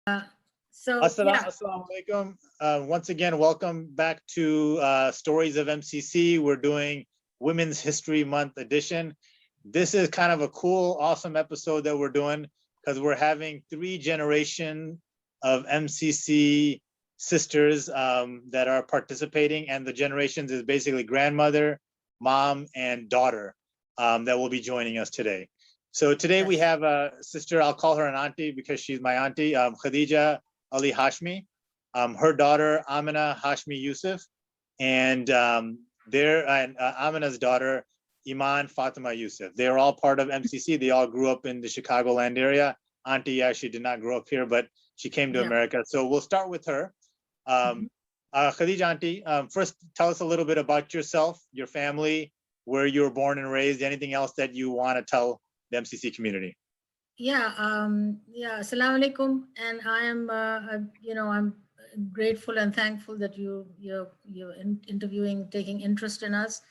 Uh, Assalamu yeah, alaikum. Once again, welcome back to Stories of MCC. We're doing Women's History Month edition. This is kind of a cool, awesome episode that we're doing because we're having 3 generations of MCC sisters that are participating, and the generations is basically grandmother, mom, and daughter that will be joining us today. So today we have a sister, I'll call her an auntie because she's my auntie, Khadijah Ali Hashmy, her daughter Amena Hashmy Yousuf, and Amena's daughter Iman Fatima Yousuf. They're all part of MCC. They all grew up in the Chicagoland area. Auntie actually did not grow up here, but she came to America. So we'll start with her. Khadijah auntie, first tell us a little bit about yourself, your family, where you were born and raised, anything else that you want to tell the MCC community. Assalamu alaikum. And I am, I'm grateful and thankful that you're interviewing, taking interest in us.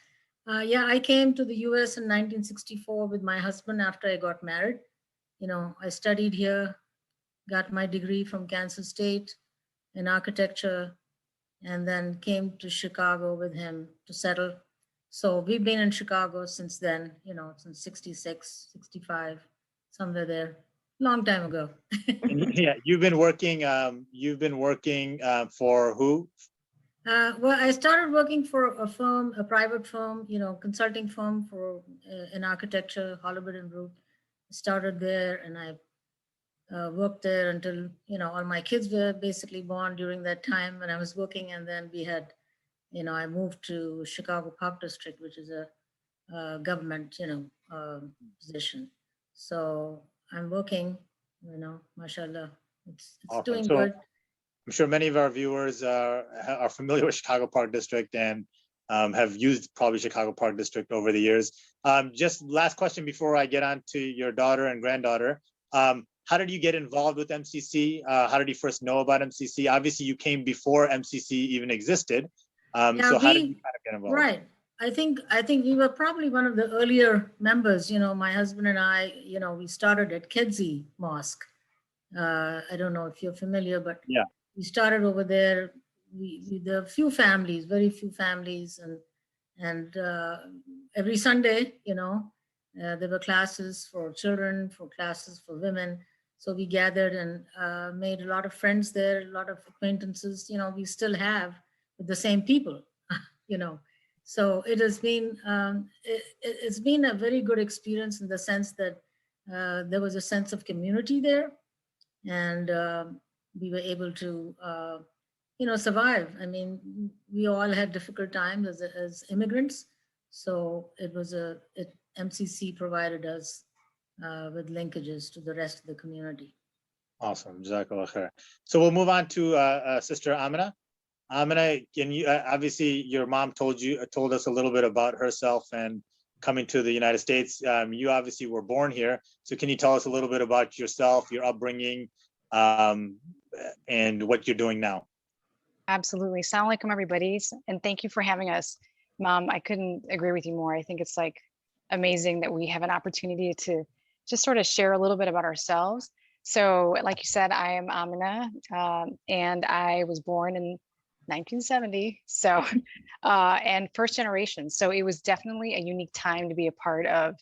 I came to the US in 1964 with my husband after I got married. I studied here, got my degree from Kansas State in architecture, and then came to Chicago with him to settle. So we've been in Chicago since then, since 66, 65. Somewhere there, long time ago. Yeah, you've been working for who? Well, I started working for a firm, a private firm, consulting firm for in architecture, Hollywood and Group. Started there, and I worked there until all my kids were basically born during that time when I was working, and then we had, I moved to Chicago Park District, which is a government, position. So I'm working, mashallah, it's awesome. Doing good. I'm sure many of our viewers are familiar with Chicago Park District and have used probably Chicago Park District over the years. Just last question before I get on to your daughter and granddaughter. How did you get involved with MCC? How did you first know about MCC? Obviously you came before MCC even existed. So how did you kind of get involved? Right. I think we were probably one of the earlier members. My husband and I, we started at Kedzie Mosque. I don't know if you're familiar, but yeah, we started over there. There are few families, very few families, and every Sunday, there were classes for children, for classes for women. So we gathered and made a lot of friends there, a lot of acquaintances. We still have with the same people, So it has been it's been a very good experience in the sense that there was a sense of community there, and we were able to survive. I mean, we all had difficult times as immigrants, so MCC provided us with linkages to the rest of the community. Awesome, Jazakallah khair. So we'll move on to Sister Amina. Amina, can you obviously your mom told us a little bit about herself and coming to the United States. You obviously were born here, so can you tell us a little bit about yourself, your upbringing, and what you're doing now? Absolutely. Assalamu alaikum, everybody, and thank you for having us. Mom, I couldn't agree with you more. I think it's like amazing that we have an opportunity to just sort of share a little bit about ourselves. So like you said, I am Amina, and I was born in 1970, so and first generation. So it was definitely a unique time to be a part of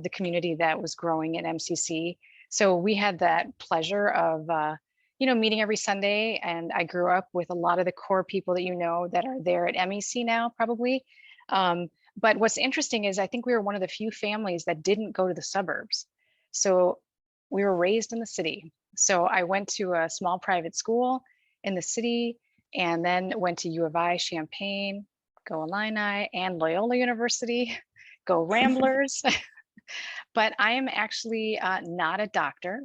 the community that was growing at MCC. So we had that pleasure of meeting every Sunday, and I grew up with a lot of the core people that that are there at MEC now, probably. But what's interesting is I think we were one of the few families that didn't go to the suburbs. So we were raised in the city. So I went to a small private school in the city, and then went to U of I, Champaign, go Illini, and Loyola University, go Ramblers. But I am actually not a doctor,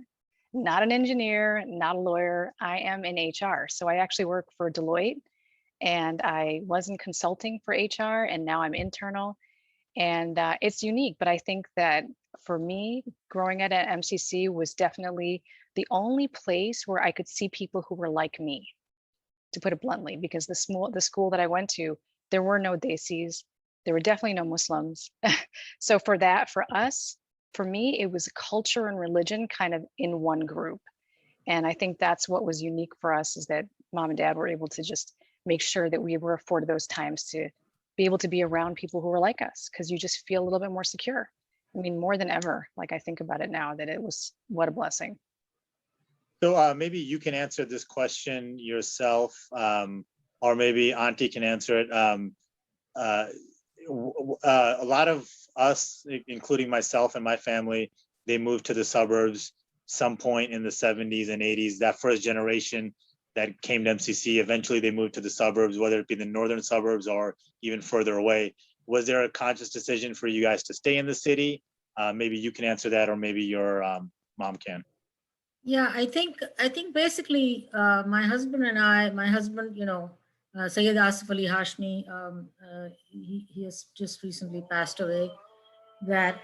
not an engineer, not a lawyer. I am in HR. So I actually work for Deloitte, and I was in consulting for HR, and now I'm internal. And it's unique, but I think that for me, growing up at MCC was definitely the only place where I could see people who were like me, to put it bluntly, because the school that I went to, there were no Desis, there were definitely no Muslims. So for us, for me, it was culture and religion kind of in one group. And I think that's what was unique for us, is that mom and dad were able to just make sure that we were afforded those times to be able to be around people who were like us, because you just feel a little bit more secure. I mean, more than ever, like I think about it now, that it was, what a blessing. So maybe you can answer this question yourself, or maybe Auntie can answer it. A lot of us, including myself and my family, they moved to the suburbs some point in the 70s and 80s. That first generation that came to MCC, eventually they moved to the suburbs, whether it be the northern suburbs or even further away. Was there a conscious decision for you guys to stay in the city? Maybe you can answer that, or maybe your mom can. Yeah, I think basically my husband and I, my husband, Sayyid Asif Ali Hashmi, he has just recently passed away. That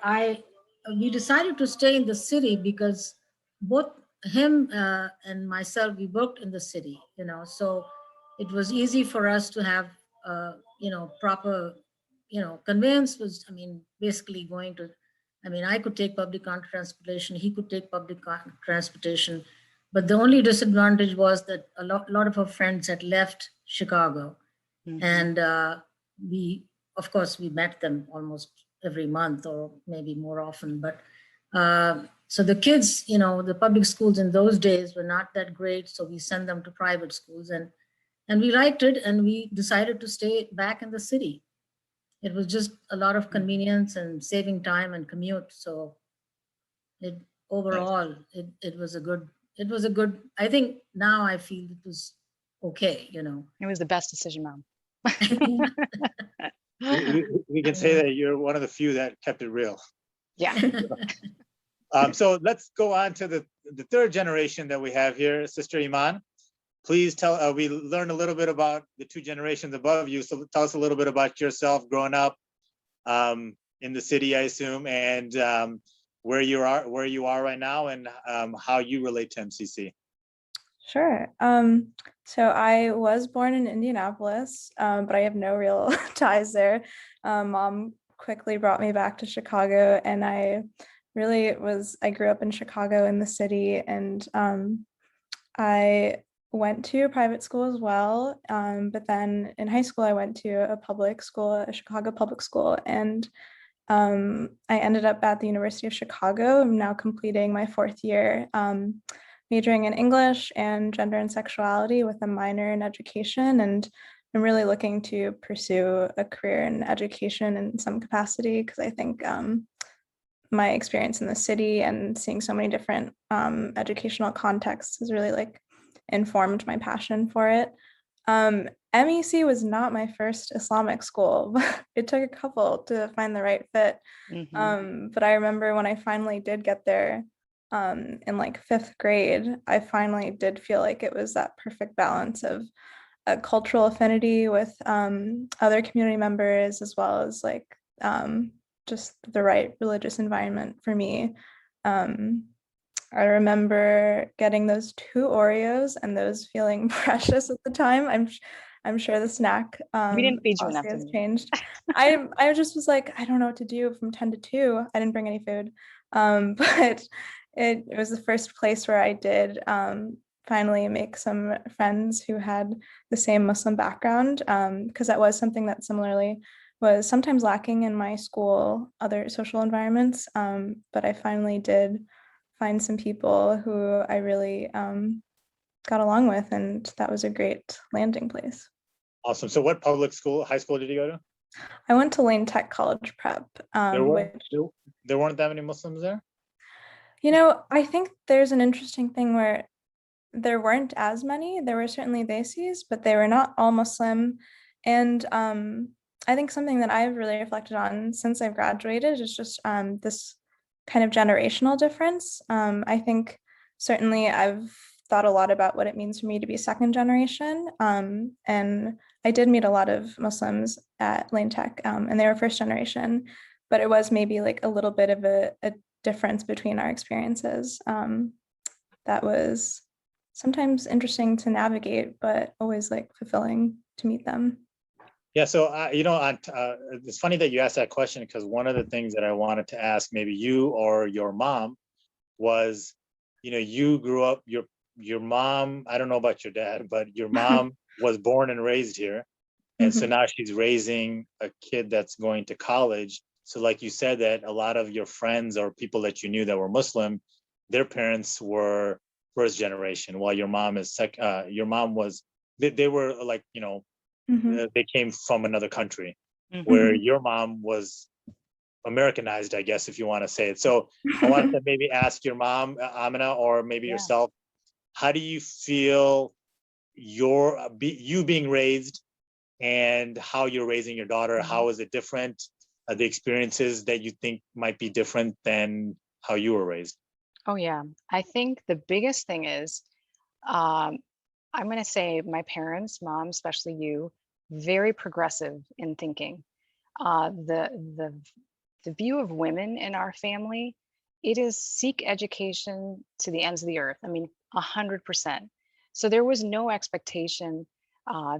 we decided to stay in the city because both him and myself, we worked in the city, so it was easy for us to have proper conveyance. Was, I mean, basically going to, I mean, I could take public transportation, he could take public transportation, but the only disadvantage was that a lot of our friends had left Chicago. Mhm. And we, of course, we met them almost every month or maybe more often. But so the kids, the public schools in those days were not that great. So we sent them to private schools, and we liked it, and we decided to stay back in the city. It was just a lot of convenience and saving time and commute. So it overall, it was a good, I think now I feel it was okay, It was the best decision, Mom. We can say that you're one of the few that kept it real. Yeah. So let's go on to the third generation that we have here, Sister Iman. Please tell, we learned a little bit about the two generations above you. So tell us a little bit about yourself growing up in the city, I assume, and where you are right now, and how you relate to MCC. Sure. So I was born in Indianapolis, but I have no real ties there. Mom quickly brought me back to Chicago, and I grew up in Chicago in the city, and I went to private school as well. But then in high school, I went to a public school, a Chicago public school, and I ended up at the University of Chicago. I'm now completing my fourth year, majoring in English and gender and sexuality with a minor in education. And I'm really looking to pursue a career in education in some capacity, because I think my experience in the city and seeing so many different educational contexts has really informed my passion for it. MEC was not my first Islamic school, but it took a couple to find the right fit. Mhm. But I remember when I finally did get there in fifth grade, I finally did feel like it was that perfect balance of a cultural affinity with other community members, as well as just the right religious environment for me. I remember getting those 2 Oreos and those feeling precious at the time. I'm sure the snack We didn't feed you enough, policy has didn't we? changed. I just was like, I don't know what to do from 10 to 2. I didn't bring any food. But it was the first place where I did finally make some friends who had the same Muslim background, because that was something that similarly was sometimes lacking in my school, other social environments. But I finally did find some people who I really got along with, and that was a great landing place. Awesome. So what public school, high school did you go to? I went to Lane Tech College Prep. There weren't that many Muslims there? I think there's an interesting thing where there weren't as many. There were certainly Desis, but they were not all Muslim. And I think something that I've really reflected on since I've graduated is just this kind of generational difference. I think certainly I've thought a lot about what it means for me to be second generation. And I did meet a lot of Muslims at Lane Tech, and they were first generation, but it was maybe a little bit of a difference between our experiences. That was sometimes interesting to navigate, but always fulfilling to meet them. Yeah, so it's funny that you asked that question, because one of the things that I wanted to ask maybe you or your mom was, you grew up, your mom, I don't know about your dad, but your mom was born and raised here. And so Mhm. now she's raising a kid that's going to college. So like you said, that a lot of your friends or people that you knew that were Muslim, their parents were first generation, while your mom is your mom was, they were like, Mhm. they came from another country, where Mhm. Mhm. your mom was Americanized, I guess, if you want to say it. So I wanted to maybe ask your mom, Amina, or maybe Yeah. yourself, how do you feel you being raised and how you're raising your daughter? Mhm. How is it different? The experiences that you think might be different than how you were raised? Oh yeah. I think the biggest thing is, um, I'm going to say my parents, mom, especially you, very progressive in thinking. Uh, the the the view of women in our family, it is seek education to the ends of the earth. I mean, 100%. So there was no expectation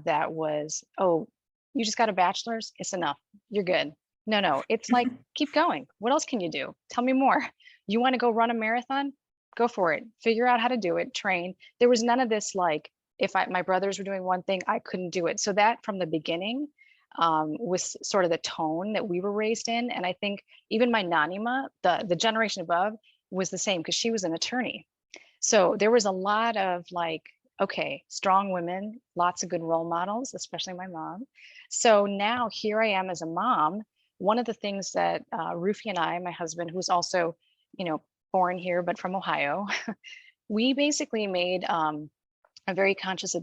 that was, oh, you just got a bachelor's, it's enough, you're good. No, no, it's like, keep going. What else can you do? Tell me more. You want to go run a marathon? Go for it. Figure out how to do it, train. There was none of this like, if my brothers were doing one thing, I couldn't do it. So that from the beginning was sort of the tone that we were raised in. And I think even my nanima, the generation above, was the same because she was an attorney. So there was a lot of like, okay, strong women, lots of good role models, especially my mom. So now here I am as a mom. One of the things that Rufy and I, my husband, who's also, you know, born here but from Ohio, we basically made a very conscious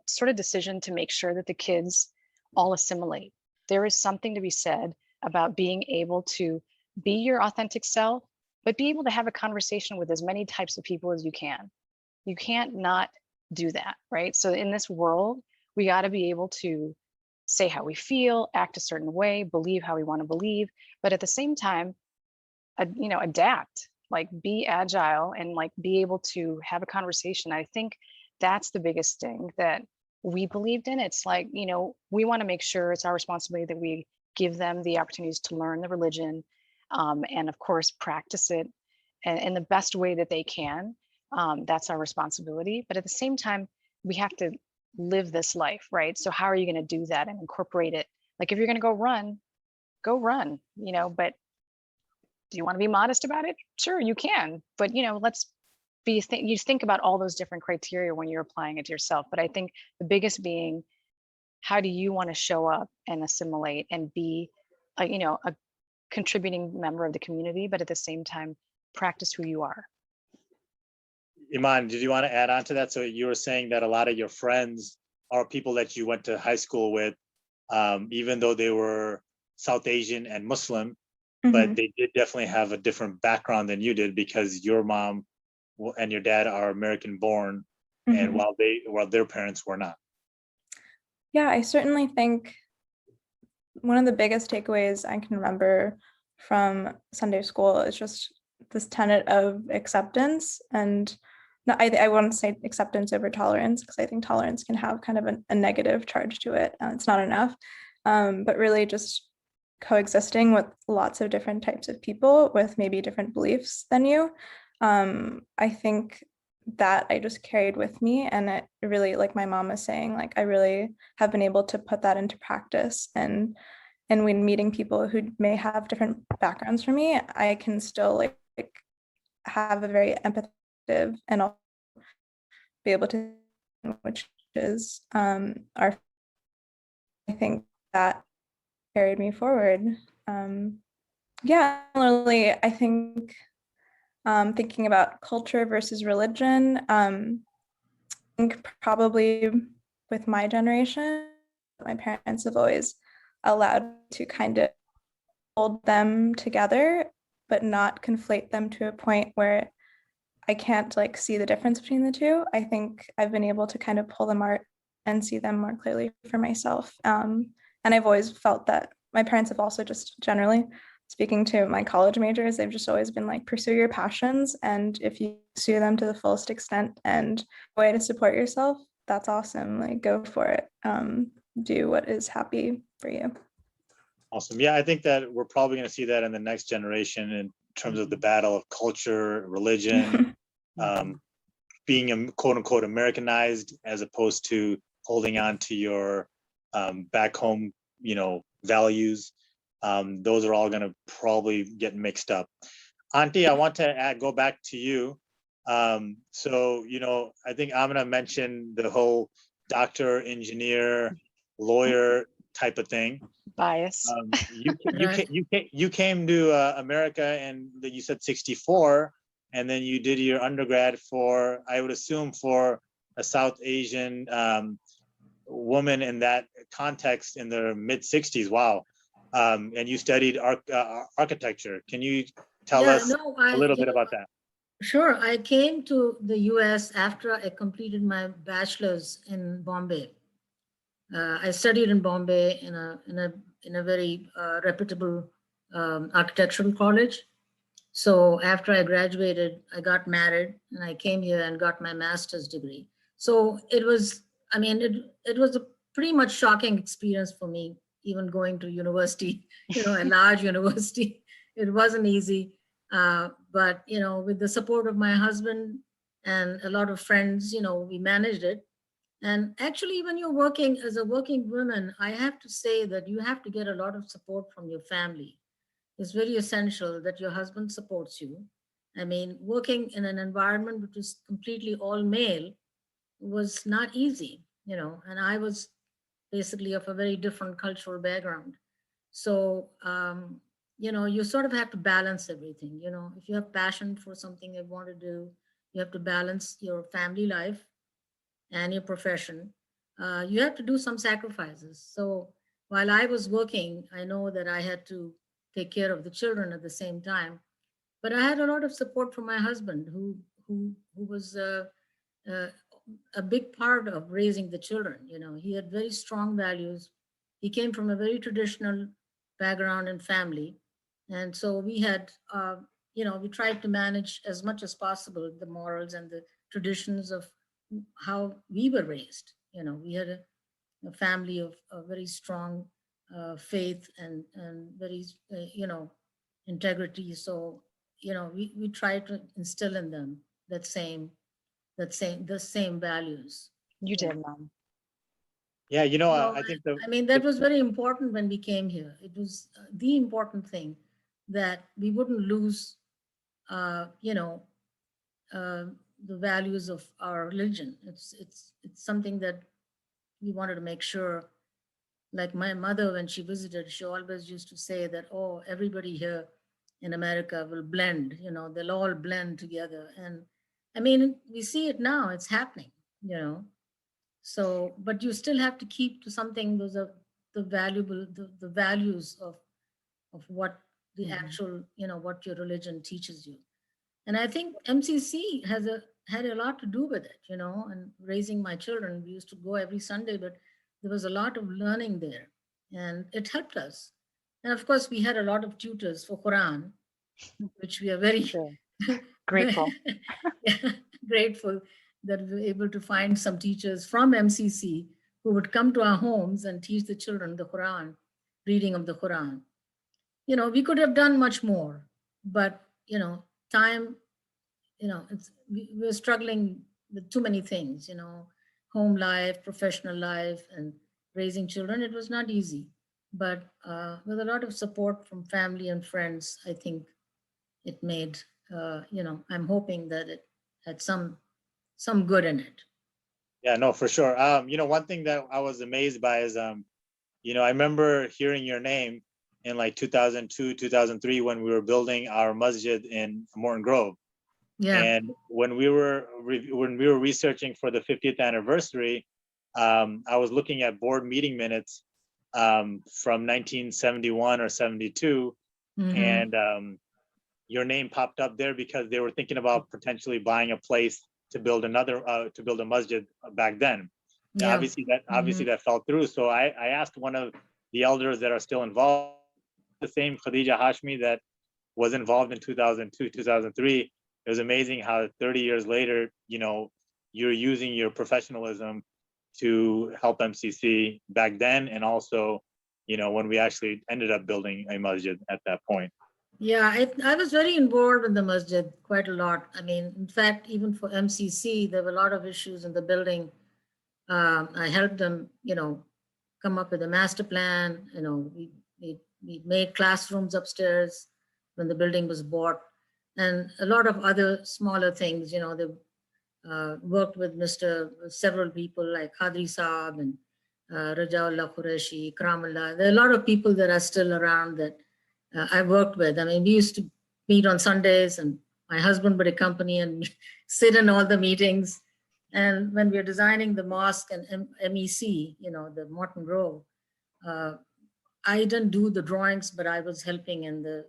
sort of decision to make sure that the kids all assimilate. There is something to be said about being able to be your authentic self, but be able to have a conversation with as many types of people as you can. You can't not do that, right? So in this world, we got to be able to say how we feel, act a certain way, believe how we want to believe, but at the same time, adapt, like be agile and like be able to have a conversation. I think that's the biggest thing that we believed in. It's like, we want to make sure it's our responsibility that we give them the opportunities to learn the religion, and of course practice it in the best way that they can. That's our responsibility, but at the same time we have to live this life, right? So how are you going to do that and incorporate it? Like if you're going to go run, but do you want to be modest about it? Sure, you can, but let's you think about all those different criteria when you're applying it to yourself. But I think the biggest being, how do you want to show up and assimilate and be a contributing member of the community, but at the same time practice who you are. Iman, did you want to add on to that? So you were saying that a lot of your friends are people that you went to high school with, even though they were South Asian and Muslim, but Mhm. they did definitely have a different background than you did, because your mom and your dad are American born, and Mhm. while their parents were not. Yeah, I certainly think one of the biggest takeaways I can remember from Sunday school is just this tenet of acceptance. And no, I wouldn't say acceptance over tolerance, because I think tolerance can have kind of a negative charge to it. It's not enough, but really just coexisting with lots of different types of people with maybe different beliefs than you. I think that I just carried with me, and it really, like my mom was saying, like I really have been able to put that into practice. And when meeting people who may have different backgrounds from me, I can still like have a very empathetic and I'll be able to, which is our, I think that carried me forward. Yeah, similarly, I think thinking about culture versus religion, I think probably with my generation, my parents have always allowed to kind of hold them together, but not conflate them to a point where I can't like see the difference between the two. I think I've been able to kind of pull them apart and see them more clearly for myself. And I've always felt that my parents have also just generally, speaking to my college majors, they've just always been like, pursue your passions. And if you pursue them to the fullest extent and a way to support yourself, that's awesome. Like go for it. Do what is happy for you. Awesome. Yeah, I think that we're probably going to see that in the next generation in terms of the battle of culture, religion, being quote unquote Americanized as opposed to holding on to your back home, values. Those are all going to probably get mixed up. Auntie, I want to go back to you. So, I think Amina mentioned the whole doctor, engineer, lawyer type of thing. Bias. You came to America, and you said 64, and then you did your undergrad for, I would assume, for a South Asian woman in that context in the mid 60s. Wow. And you studied architecture. Can you tell us a little bit about that? Sure. I came to the US after I completed my bachelor's in Bombay. I studied in Bombay in a very reputable architectural college. So after I graduated, I got married and I came here and got my master's degree. So it was, it was a pretty much shocking experience for me, even going to university, a large university. It wasn't easy. But, with the support of my husband and a lot of friends, we managed it. And actually, when you're working as a working woman, I have to say that you have to get a lot of support from your family. It's very essential that your husband supports you. Working in an environment which is completely all male was not easy, and I was basically of a very different cultural background. So, you sort of have to balance everything. If you have passion for something you want to do, you have to balance your family life and your profession. You have to do some sacrifices. So while I was working, I know that I had to take care of the children at the same time. But I had a lot of support from my husband, who was a big part of raising the children. He had very strong values. He came from a very traditional background and family, and so we had, we tried to manage as much as possible the morals and the traditions of how we were raised. We had a family of a very strong faith and very, integrity. So, we try to instill in them the same values. You did, Mom. Yeah, So, I think that was very important when we came here. It was the important thing that we wouldn't lose, the values of our religion. It's something that we wanted to make sure. Like my mother, when she visited, she always used to say that, oh, everybody here in America will blend, they'll all blend together. And we see it now, it's happening, So, but you still have to keep to something, those are the values of what the actual, what your religion teaches you. And I think MCC had a lot to do with it, and raising my children. We used to go every Sunday, but there was a lot of learning there, and it helped us. And of course, we had a lot of tutors for Quran, which we are very Sure. Grateful. grateful that we were able to find some teachers from MCC who would come to our homes and teach the children the Quran, reading of the Quran. We could have done much more, but time, we're struggling with too many things, home life, professional life, and raising children. It was not easy, but with a lot of support from family and friends, I think it made, I'm hoping that it had some good in it. Yeah, no, for sure. One thing that I was amazed by is, I remember hearing your name in like 2002, 2003, when we were building our masjid in Morton Grove. Yeah. And when we were researching for the 50th anniversary, I was looking at board meeting minutes from 1971 or 72, and your name popped up there because they were thinking about potentially buying a place to build a masjid back then. Yeah. Obviously that fell through. So I asked one of the elders that are still involved, the same Khadijah Hashmy that was involved in 2002, 2003. It was amazing how 30 years later, you're using your professionalism to help MCC back then, and also, when we actually ended up building a masjid at that point. Yeah, I was very involved in the masjid quite a lot. I mean, in fact, even for MCC, there were a lot of issues in the building. I helped them, come up with a master plan. We made classrooms upstairs when the building was bought, and a lot of other smaller things. They worked with several people like Khadri Saab and Rajaullah Qureshi, Kramullah. There are a lot of people that are still around that I worked with. I mean, we used to meet on Sundays, and my husband would accompany and sit in all the meetings. And when we were designing the mosque and MEC, the Morton Grove, uh, I didn't do the drawings, but I was helping in the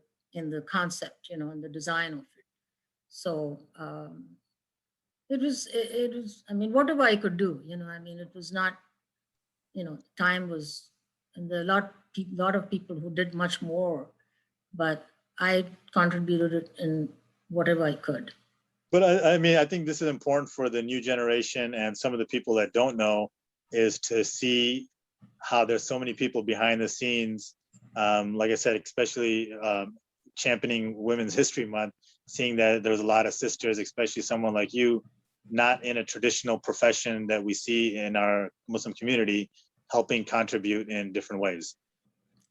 concept, in the design of it. So it was. I mean, whatever I could do, I mean, it was not, time was, and there are lot of people who did much more, but I contributed it in whatever I could. But I mean, I think this is important for the new generation and some of the people that don't know, is to see how there's so many people behind the scenes. Like I said, especially championing Women's History Month, seeing that there's a lot of sisters, especially someone like you, not in a traditional profession that we see in our Muslim community, helping contribute in different ways.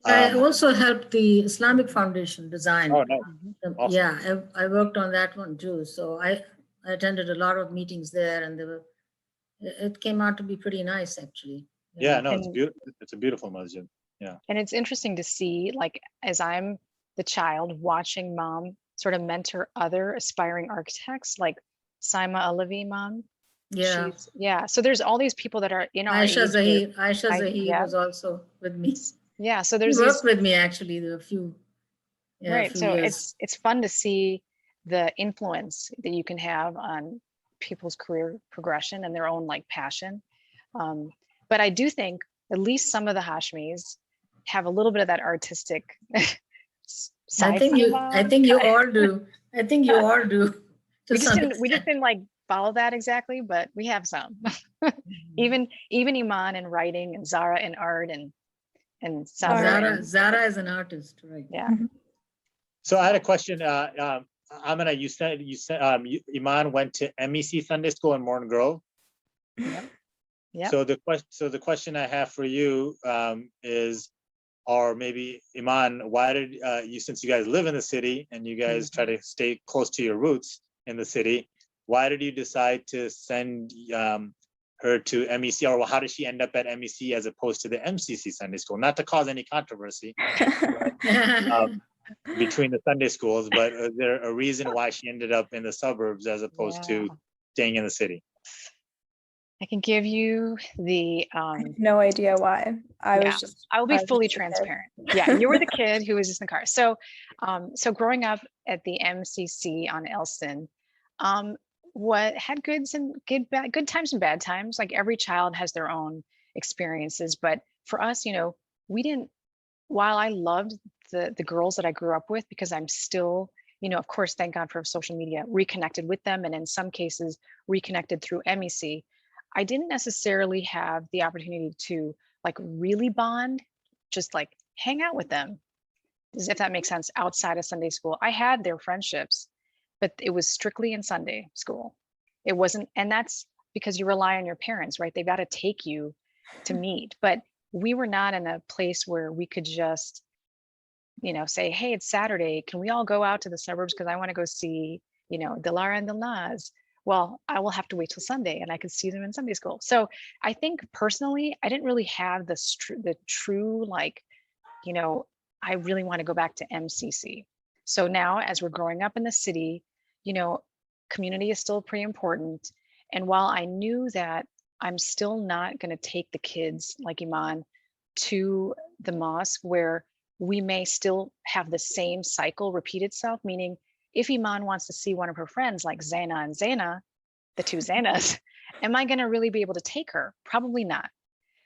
I also helped the Islamic Foundation design. Oh, no. Awesome. Yeah, I worked on that one too. So I attended a lot of meetings there, and it came out to be pretty nice, actually. Yeah, no, it's beautiful. It's a beautiful masjid. Yeah. And it's interesting to see, like, as I'm the child watching mom sort of mentor other aspiring architects, like Saima Alavi mom. Yeah. So there's all these people that are in our Aisha age Zahir was also with me. Yeah. So She there's worked with me, actually, there were a few. Right. So years. it's fun to see the influence that you can have on people's career progression and their own like passion. But I do think at least some of the Hashmis have a little bit of that artistic side. I think you all do. I think you all do. We just didn't like follow that exactly, but we have some. even Iman in writing, and Zara in art, and Zara is an artist, right? Yeah. So I had a question. Amena, you said Iman went to MEC Sunday School in Morton Grove. Yeah. So the question I have for you is, or maybe Iman, why did you, since you guys live in the city and you guys try to stay close to your roots in the city, why did you decide to send her to MEC, or how did she end up at MEC as opposed to the MCC Sunday School? Not to cause any controversy between the Sunday schools, but is there a reason why she ended up in the suburbs as opposed to staying in the city? I can give you the I have no idea why. I will be fully transparent. Yeah, you were the kid who was just in the car. So so growing up at the MCC on Elston, what had good times and bad times. Like every child has their own experiences, but for us, we didn't, while I loved the girls that I grew up with, because I'm still, of course, thank God for social media, reconnected with them, and in some cases reconnected through MEC. I didn't necessarily have the opportunity to like really bond, just like hang out with them, if that makes sense, outside of Sunday school. I had their friendships, but it was strictly in Sunday school. It wasn't, and that's because you rely on your parents, right? They've got to take you to meet, but we were not in a place where we could just, say, hey, it's Saturday, can we all go out to the suburbs because I want to go see, Dilara and Dilnaz. Well, I will have to wait till Sunday, and I could see them in Sunday school. So I think personally, I didn't really have the true, like, I really want to go back to MCC. So now as we're growing up in the city, community is still pretty important. And while I knew that I'm still not going to take the kids like Iman to the mosque, where we may still have the same cycle repeat itself, meaning if Iman wants to see one of her friends like Zaina and Zaina, the two Zainas, am I going to really be able to take her? Probably not.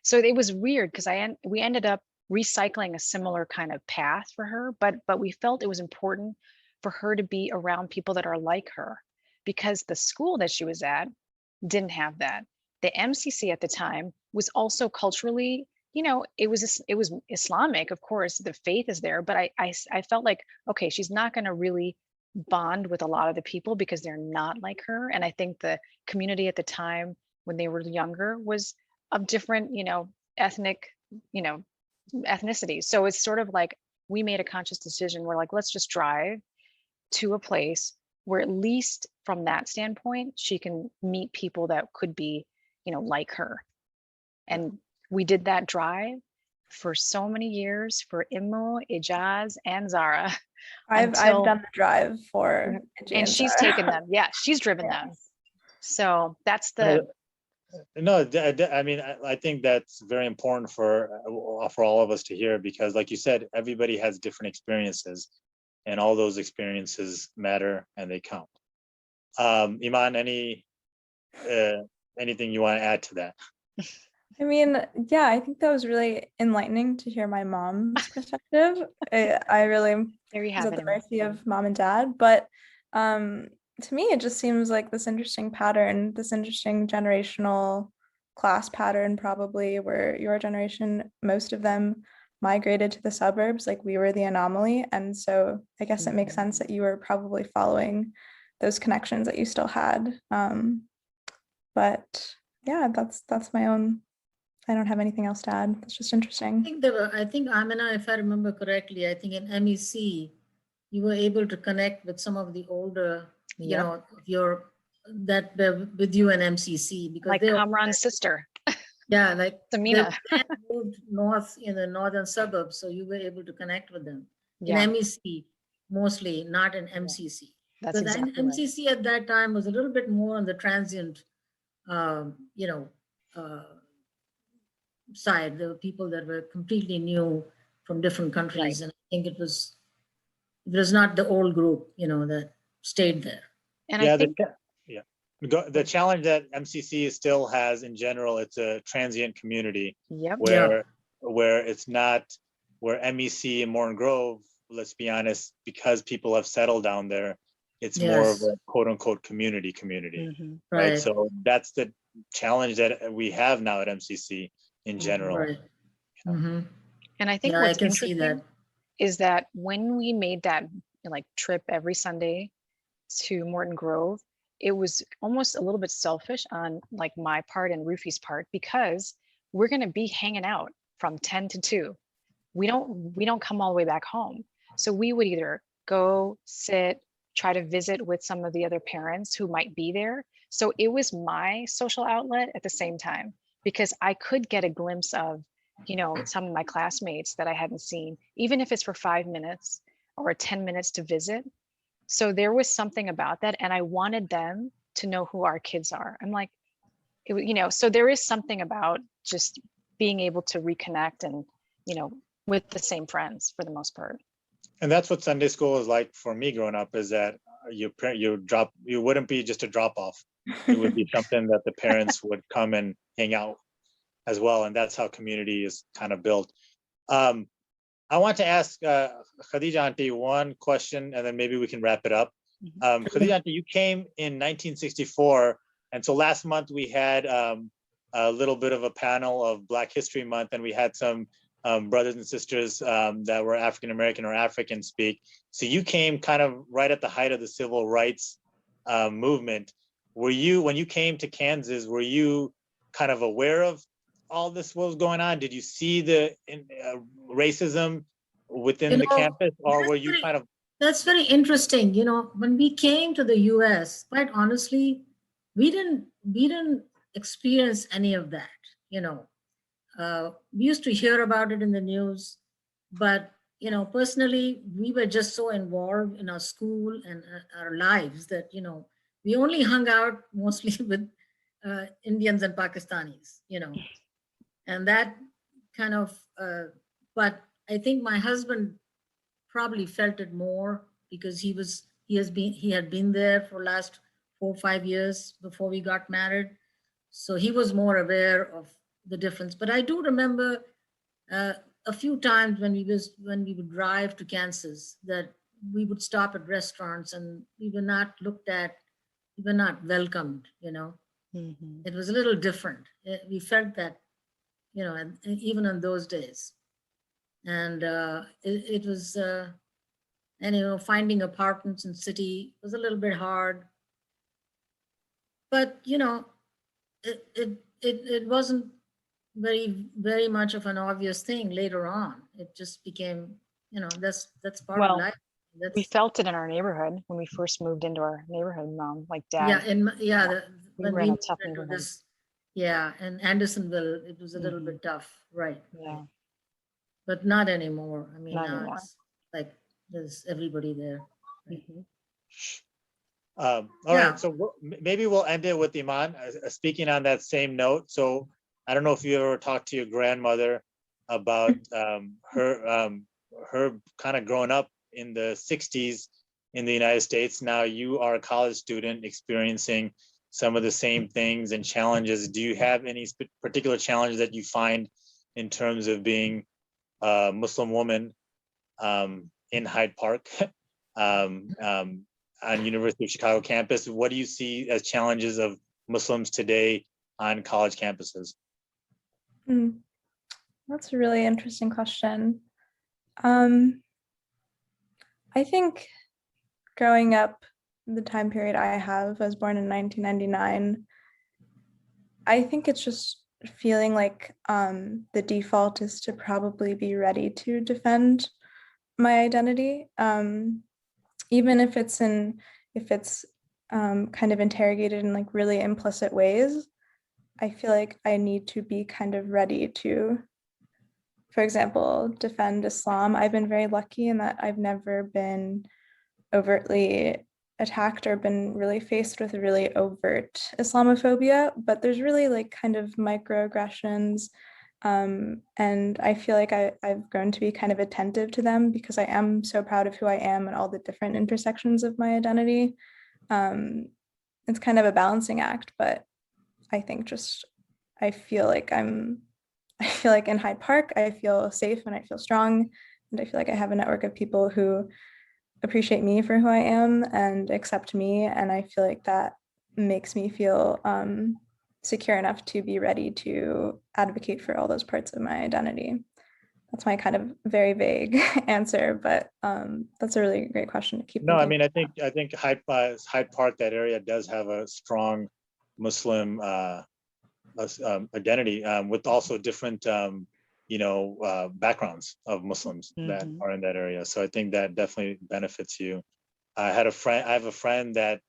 So it was weird because we ended up recycling a similar kind of path for her, but we felt it was important for her to be around people that are like her, because the school that she was at didn't have that. The MCC at the time was also culturally it was Islamic, of course, the faith is there, but I felt like, okay, she's not going to really bond with a lot of the people because they're not like her. And I think the community at the time when they were younger was of different, ethnic, you know, ethnicity. So it's sort of like we made a conscious decision. We're like, let's just drive to a place where at least from that standpoint, she can meet people that could be, like her. And we did that drive for so many years for Immo, Ijaz, and Zara. I've done the drive for Iji And she's Zara. taken them. Yeah, she's driven them. Yes. So that's No, I mean, I think that's very important for all of us to hear, because like you said, everybody has different experiences and all those experiences matter and they count. Iman, anything you want to add to that? I mean, yeah, I think that was really enlightening to hear my mom's perspective. I really there you was have at it. the mercy of mom and dad, but to me, it just seems like this interesting pattern, this interesting generational class pattern, probably where your generation, most of them migrated to the suburbs, like we were the anomaly. And so I guess it makes sense that you were probably following those connections that you still had. But yeah, that's my own. I don't have anything else to add. It's just interesting. I think Amena, if I remember correctly, I think in MEC, you were able to connect with some of the older, that were with you in MCC, because Like Kamran's sister. Yeah, like Amina. they moved north in the northern suburbs, so you were able to connect with them. Yeah. In MEC, mostly, not in MCC. That's Because exactly right. MCC at that time was a little bit more on the transient, side. There were people that were completely new from different countries, and I think it was not the old group, that stayed there. And Yeah, I think the challenge that MCC still has in general, it's a transient community. Yep. where it's not where MEC and Morton Grove, let's be honest, because people have settled down there, it's more of a quote unquote community, right? So that's the challenge that we have now at MCC in general. Right. Mm-hmm. And I think I what's can see interesting that. is that when we made that trip every Sunday to Morton Grove, it was almost a little bit selfish on my part and Rufi's part, because we're going to be hanging out from 10 to 2. We don't come all the way back home. So we would either go sit, try to visit with some of the other parents who might be there. So it was my social outlet at the same time, because I could get a glimpse of, some of my classmates that I hadn't seen, even if it's for 5 minutes or 10 minutes to visit. So there was something about that. And I wanted them to know who our kids are. I'm like, so there is something about just being able to reconnect and, with the same friends for the most part. And that's what Sunday school is like for me growing up, is that you wouldn't be just a drop off. It would be something that the parents would come and hang out as well. And that's how community is kind of built. I want to ask Khadijah auntie one question, and then maybe we can wrap it up. Khadijah auntie, you came in 1964. And so last month we had a little bit of a panel of Black History Month, and we had some brothers and sisters that were African-American or African speak. So you came kind of right at the height of the civil rights movement. When you came to Kansas, were you kind of aware of all this, what was going on? Did you see the racism within the campus, or were you kind of? That's very interesting. When we came to the US, quite honestly, we didn't experience any of that. We used to hear about it in the news, but personally, we were just so involved in our school and our lives that we only hung out mostly with Indians and Pakistanis, and that kind of. But I think my husband probably felt it more because he had been there for last 4 or 5 years before we got married, so he was more aware of the difference. But I do remember a few times when we would drive to Kansas, that we would stop at restaurants and we were not looked at, we were not welcomed. It was a little different. We felt that and even in those days. And it was, and finding apartments in city was a little bit hard. But it wasn't very much of an obvious thing later on. It just became, that's part of Well, life. we That's felt it in our neighborhood when we first moved into our neighborhood, Mom. Like Dad, yeah, we when were we in a moved tough into neighborhood. this, yeah, in Andersonville, it was a little Mhm. bit tough, right? Yeah, But not anymore. I mean, not anymore. it's like there's everybody there. Right? Mhm. All Yeah. right, so maybe we'll end it with Iman, speaking on that same note. So I don't know if you ever talked to your grandmother about her kind of growing up in the 60s in the United States. Now you are a college student experiencing some of the same things and challenges. Do you have any particular challenges that you find in terms of being a Muslim woman in Hyde Park? On University of Chicago campus, what do you see as challenges of Muslims today on college campuses? That's a really interesting question. I think growing up, the time period I was born in 1999, I think it's just feeling like the default is to probably be ready to defend my identity, even if it's kind of interrogated in like really implicit ways. I feel like I need to be kind of ready to, for example, defend Islam. I've been very lucky in that I've never been overtly attacked or been really faced with really overt Islamophobia, but there's really like kind of microaggressions. And I feel like I've grown to be kind of attentive to them because I am so proud of who I am and all the different intersections of my identity. It's kind of a balancing act, but I think just I feel like in Hyde Park, I feel safe and I feel strong. And I feel like I have a network of people who appreciate me for who I am and accept me. And I feel like that makes me feel secure enough to be ready to advocate for all those parts of my identity. That's my kind of very vague answer, but that's a really great question to keep. No, I mean, I think Hyde Park, that area does have a strong Muslim identity with also different backgrounds of Muslims that are in that area. So I think that definitely benefits you. I have a friend that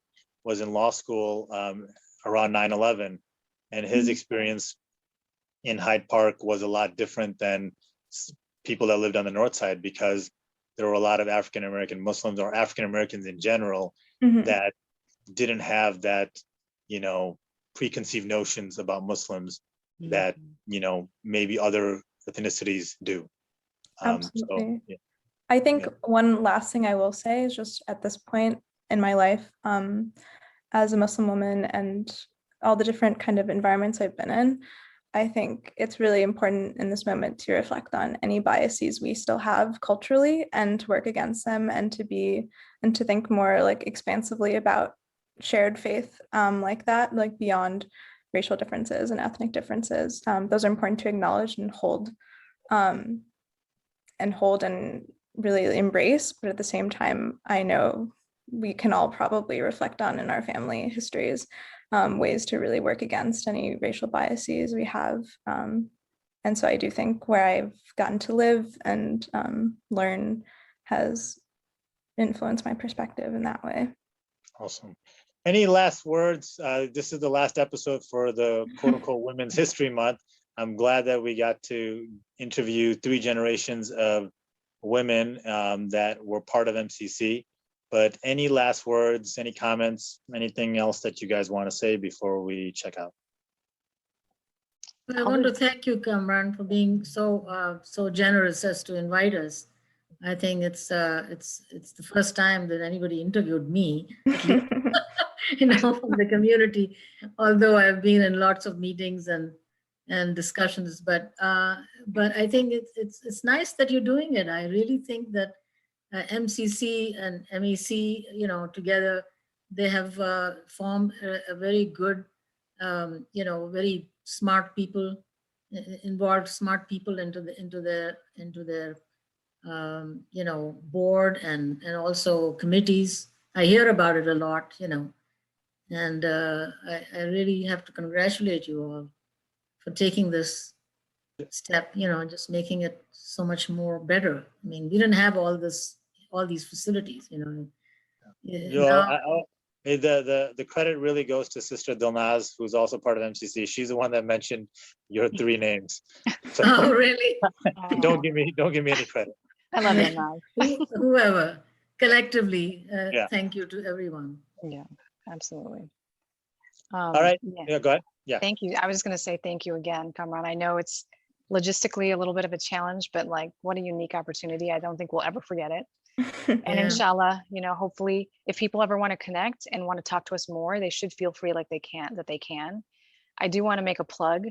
was in law school around 9/11, and his experience in Hyde Park was a lot different than people that lived on the north side, because there were a lot of African American Muslims or African Americans in general that didn't have that, preconceived notions about Muslims that, maybe other ethnicities do. Absolutely. So, yeah. I think one last thing I will say is just at this point in my life, as a Muslim woman and all the different kind of environments I've been in, I think it's really important in this moment to reflect on any biases we still have culturally and to work against them and to think more like expansively about shared faith like that, like beyond racial differences and ethnic differences. Those are important to acknowledge and hold and really embrace. But at the same time, I know we can all probably reflect on in our family histories ways to really work against any racial biases we have. And so I do think where I've gotten to live and learn has influenced my perspective in that way. Awesome. Any last words? This is the last episode for the quote unquote Women's History Month. I'm glad that we got to interview 3 generations of women that were part of MCC. But any last words, any comments, anything else that you guys want to say before we check out? I want to thank you, Kamran, for being so generous as to invite us. I think it's the first time that anybody interviewed me, at least, from the community. Although I've been in lots of meetings and discussions, but I think it's nice that you're doing it. I really think that MCC and MEC, together, they have formed a very good, very smart people involve smart people into their board and also committees. I hear about it a lot, and I really have to congratulate you all for taking this step, just making it so much more better. I mean, we didn't have all these facilities, Now, the credit really goes to Sister Dilnaz, who's also part of MCC. She's the one that mentioned your 3 names. So oh, really? don't give me any credit. I love you, Mom. Whoever, collectively, Yeah. thank you to everyone. Yeah, absolutely. All right. Yeah. Yeah, go ahead. Yeah. Thank you. I was just going to say thank you again, Kamran. I know it's logistically a little bit of a challenge, but like what a unique opportunity. I don't think we'll ever forget it. And Yeah. inshallah, hopefully if people ever want to connect and want to talk to us more, they should feel free that they can. I do want to make a plug,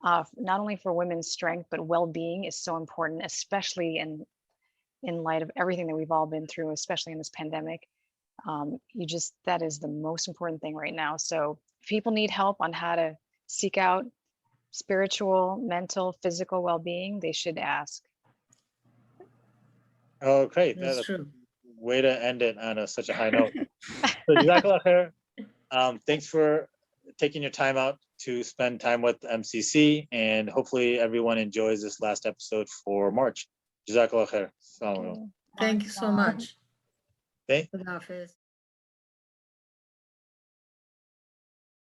not only for women's strength, but well-being is so important, especially in light of everything that we've all been through, especially in this pandemic. That is the most important thing right now. So if people need help on how to seek out spiritual, mental, physical well-being, they should ask. Oh, great. That's That's true. way to end it on such a high note. So Jazakallah khair. Thanks for taking your time out to spend time with MCC, and hopefully everyone enjoys this last episode for March. Jazakallah khair. Assalamu alaikum. Thank you so much. Okay. Khud Hafiz.